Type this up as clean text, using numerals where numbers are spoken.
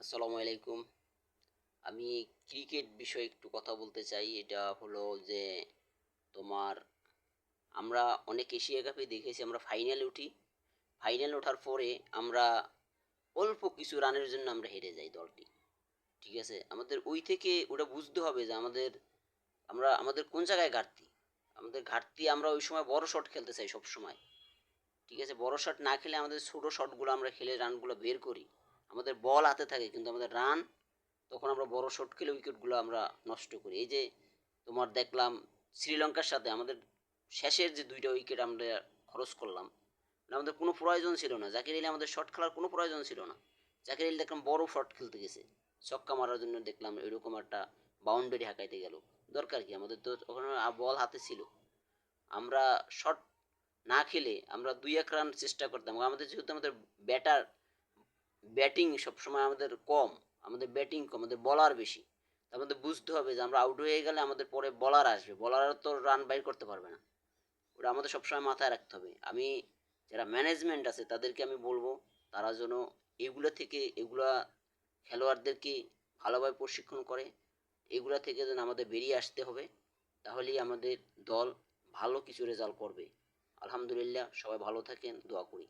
আসসালামু আলাইকুম। আমি ক্রিকেট বিষয়ে একটু কথা বলতে চাই। এটা হলো যে তোমার আমরা অনেক এশিয়া কাপে দেখেছি আমরা ফাইনালে উঠি। ফাইনালে ওঠার পরে আমরা অল্প কিছু রানের জন্য আমরা হেরে যাই দলটি। ঠিক আছে? আমাদের ওই থেকে ওটা বুঝতে হবে যে আমাদের কোন জায়গায় ঘাটতি। আমাদের ঘাটতি আমরা ওই সময় বড় শট খেলতে চাই সব সময়। ঠিক আছে? বড় শট না খেলে আমাদের ছোট শটগুলো আমরা খেলে রানগুলো বের করি। আমাদের বল হাতে থাকে কিন্তু আমাদের রান তখন আমরা বড় শট খেলে উইকেটগুলো আমরা নষ্ট করি। এই যে তোমার দেখলাম শ্রীলঙ্কার সাথে আমাদের শেষের যে দুইটা উইকেট আমরা খরচ করলাম, মানে আমাদের কোনো প্রয়োজন ছিল না। জাকির আলী আমাদের শট খেলার কোনো প্রয়োজন ছিল না। জাকির আলী দেখলাম বড় শট খেলতে গেছে, ছক্কা মারার জন্য দেখলাম এরকম একটা বাউন্ডারি হাঁকাইতে গেল। দরকার কি? আমাদের তো ওখানে বল হাতে ছিল। আমরা শট না খেলে আমরা 2-1 রান চেষ্টা করতাম। আমাদের যেহেতু আমাদের ব্যাটার ব্যাটিং সবসময় আমাদের কম, আমাদের ব্যাটিং কম, আমাদের বলার বেশি। আমাদের বুঝতে হবে যে আমরা আউট হয়ে গেলে আমাদের পরে বলার আসবে, বলার তো রান বাইর করতে পারবে না। ওটা আমাদের সবসময় মাথায় রাখতে হবে। আমি যারা ম্যানেজমেন্ট আছে তাদেরকে আমি বলবো তারা যেন এগুলো থেকে এগুলা খেলোয়াড়দেরকে ভালোভাবে প্রশিক্ষণ করে। এগুলা থেকে যেন আমাদের বেরিয়ে আসতে হবে, তাহলেই আমাদের দল ভালো কিছু রেজাল্ট করবে। আলহামদুলিল্লাহ, সবাই ভালো থাকেন, দোয়া করি।